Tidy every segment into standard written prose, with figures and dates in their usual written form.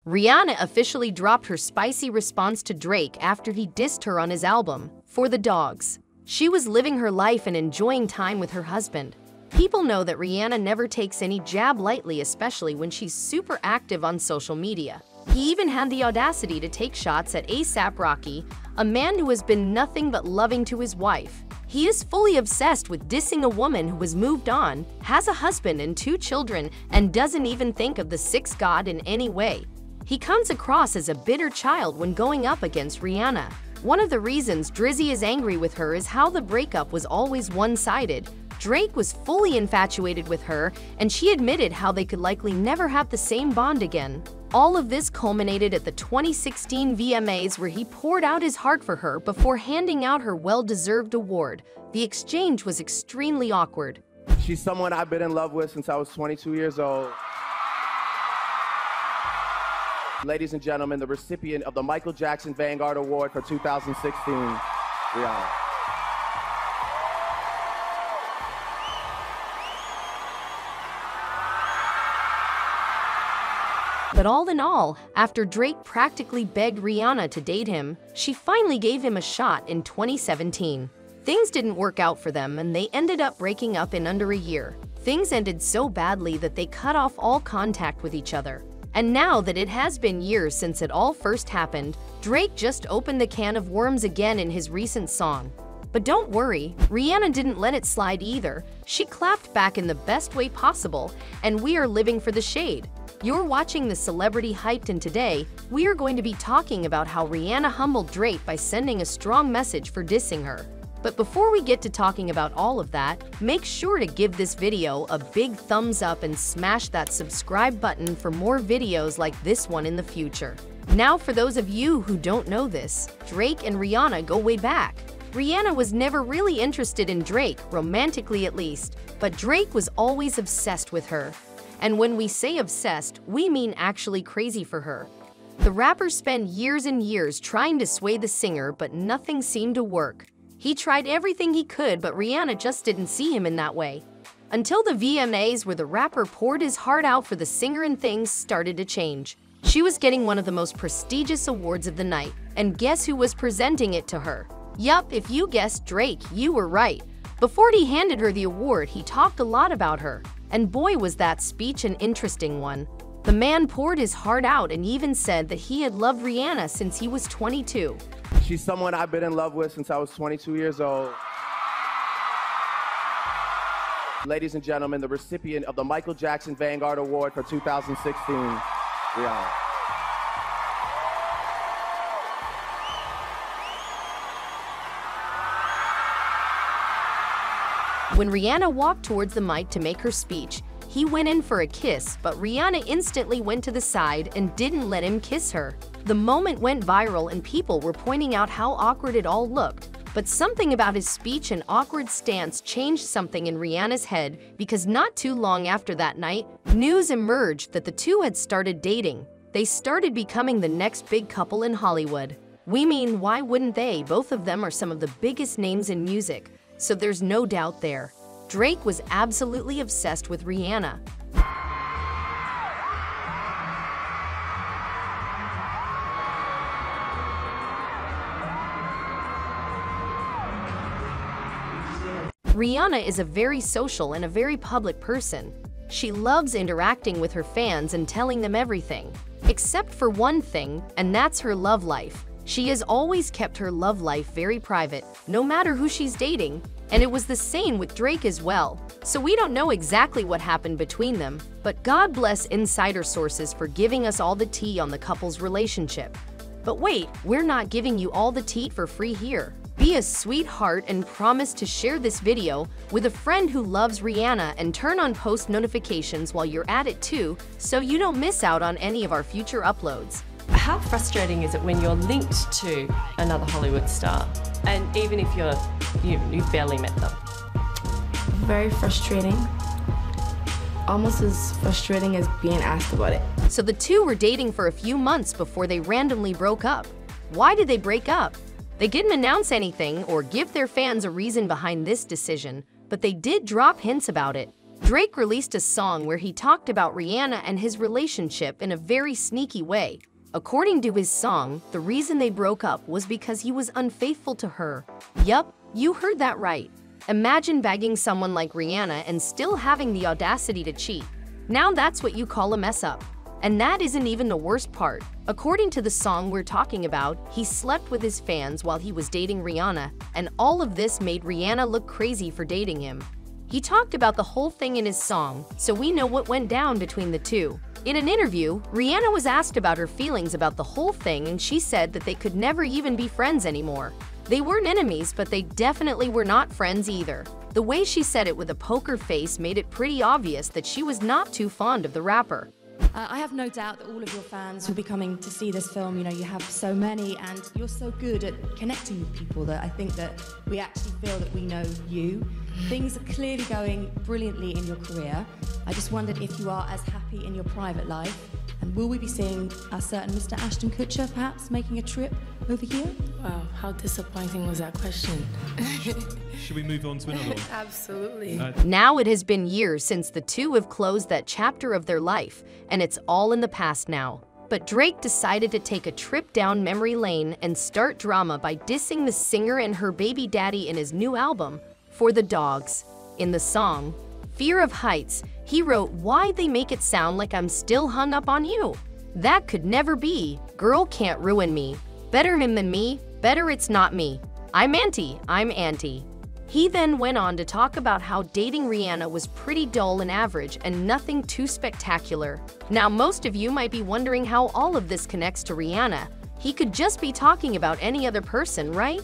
Rihanna officially dropped her spicy response to Drake after he dissed her on his album, For the Dogs. She was living her life and enjoying time with her husband. People know that Rihanna never takes any jab lightly, especially when she's super active on social media. He even had the audacity to take shots at A$AP Rocky, a man who has been nothing but loving to his wife. He is fully obsessed with dissing a woman who has moved on, has a husband and 2 children, and doesn't even think of the sixth god in any way. He comes across as a bitter child when going up against Rihanna. One of the reasons Drizzy is angry with her is how the breakup was always one-sided. Drake was fully infatuated with her, and she admitted how they could likely never have the same bond again. All of this culminated at the 2016 VMAs, where he poured out his heart for her before handing out her well-deserved award. The exchange was extremely awkward. She's someone I've been in love with since I was 22 years old. Ladies and gentlemen, the recipient of the Michael Jackson Vanguard Award for 2016, Rihanna. But all in all, after Drake practically begged Rihanna to date him, she finally gave him a shot in 2017. Things didn't work out for them, and they ended up breaking up in under a year. Things ended so badly that they cut off all contact with each other. And now that it has been years since it all first happened, Drake just opened the can of worms again in his recent song. But don't worry, Rihanna didn't let it slide either. She clapped back in the best way possible, and we are living for the shade. You're watching the Celebrity Hyped, and today, we are going to be talking about how Rihanna humbled Drake by sending a strong message for dissing her. But before we get to talking about all of that, make sure to give this video a big thumbs up and smash that subscribe button for more videos like this one in the future. Now, for those of you who don't know this, Drake and Rihanna go way back. Rihanna was never really interested in Drake, romantically at least, but Drake was always obsessed with her. And when we say obsessed, we mean actually crazy for her. The rapper spent years and years trying to sway the singer, but nothing seemed to work. He tried everything he could, but Rihanna just didn't see him in that way. Until the VMAs, where the rapper poured his heart out for the singer, and things started to change. She was getting one of the most prestigious awards of the night, and guess who was presenting it to her? Yup, if you guessed Drake, you were right. Before he handed her the award, he talked a lot about her. And boy, was that speech an interesting one. The man poured his heart out and even said that he had loved Rihanna since he was 22. She's someone I've been in love with since I was 22 years old. Ladies and gentlemen, the recipient of the Michael Jackson Vanguard Award for 2016, Rihanna. When Rihanna walked towards the mic to make her speech, he went in for a kiss, but Rihanna instantly went to the side and didn't let him kiss her. The moment went viral, and people were pointing out how awkward it all looked. But something about his speech and awkward stance changed something in Rihanna's head, because not too long after that night, news emerged that the two had started dating. They started becoming the next big couple in Hollywood. We mean, why wouldn't they? Both of them are some of the biggest names in music, so there's no doubt there. Drake was absolutely obsessed with Rihanna. Rihanna is a very social and a very public person. She loves interacting with her fans and telling them everything. Except for one thing, and that's her love life. She has always kept her love life very private, no matter who she's dating, and it was the same with Drake as well. So we don't know exactly what happened between them, but God bless insider sources for giving us all the tea on the couple's relationship. But wait, we're not giving you all the tea for free here. Be a sweetheart and promise to share this video with a friend who loves Rihanna, and turn on post notifications while you're at it too, so you don't miss out on any of our future uploads. How frustrating is it when you're linked to another Hollywood star, and even if you've barely met them? Very frustrating. Almost as frustrating as being asked about it. So the two were dating for a few months before they randomly broke up. Why did they break up? They didn't announce anything or give their fans a reason behind this decision, but they did drop hints about it. Drake released a song where he talked about Rihanna and his relationship in a very sneaky way. According to his song, the reason they broke up was because he was unfaithful to her. Yup, you heard that right. Imagine bagging someone like Rihanna and still having the audacity to cheat. Now that's what you call a mess up. And that isn't even the worst part. According to the song we're talking about, he slept with his fans while he was dating Rihanna, and all of this made Rihanna look crazy for dating him. He talked about the whole thing in his song, so we know what went down between the two. In an interview, Rihanna was asked about her feelings about the whole thing, and she said that they could never even be friends anymore. They weren't enemies, but they definitely were not friends either. The way she said it with a poker face made it pretty obvious that she was not too fond of the rapper. I have no doubt that all of your fans will be coming to see this film. You know, you have so many, and you're so good at connecting with people that I think that we actually feel that we know you. Things are clearly going brilliantly in your career. I just wondered if you are as happy in your private life, and will we be seeing a certain Mr. Ashton Kutcher perhaps making a trip over here? Wow, how disappointing was that question? Should we move on to another one? Absolutely. Now it has been years since the two have closed that chapter of their life, and it's all in the past now. But Drake decided to take a trip down memory lane and start drama by dissing the singer and her baby daddy in his new album, For the Dogs. In the song, Fear of Heights, he wrote, "Why'd they make it sound like I'm still hung up on you? That could never be. Girl can't ruin me. Better him than me. Better it's not me. I'm anti. He then went on to talk about how dating Rihanna was pretty dull and average and nothing too spectacular. Now, most of you might be wondering how all of this connects to Rihanna. He could just be talking about any other person, right?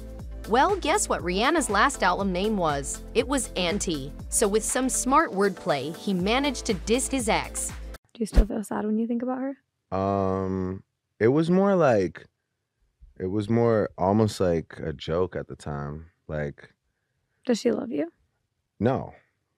Well, guess what Rihanna's last album name was? It was Anti. So with some smart wordplay, he managed to diss his ex. Do you still feel sad when you think about her? It was more almost like a joke at the time. Like, Does she love you? no,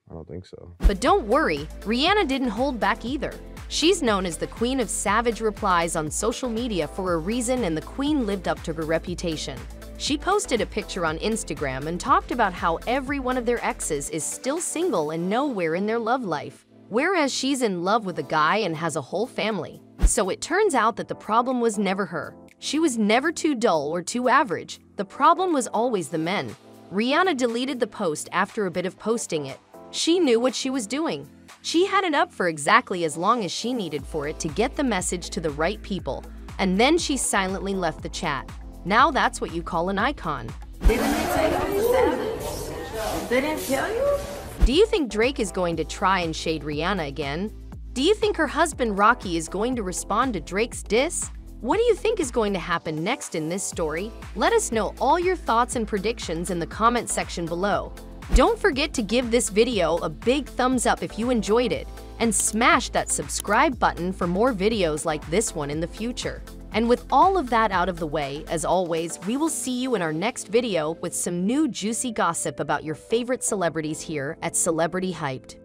I don't think so. But don't worry, Rihanna didn't hold back either. She's known as the Queen of Savage Replies on social media for a reason, and the Queen lived up to her reputation. She posted a picture on Instagram and talked about how every one of their exes is still single and nowhere in their love life, whereas she's in love with a guy and has a whole family. So it turns out that the problem was never her. She was never too dull or too average. The problem was always the men. Rihanna deleted the post after a bit of posting it. She knew what she was doing. She had it up for exactly as long as she needed for it to get the message to the right people, and then she silently left the chat. Now that's what you call an icon. Didn't they tell you he's savage? They didn't tell you? Do you think Drake is going to try and shade Rihanna again? Do you think her husband Rocky is going to respond to Drake's diss? What do you think is going to happen next in this story? Let us know all your thoughts and predictions in the comment section below. Don't forget to give this video a big thumbs up if you enjoyed it, and smash that subscribe button for more videos like this one in the future. And with all of that out of the way, as always, we will see you in our next video with some new juicy gossip about your favorite celebrities here at Celebrity Hyped.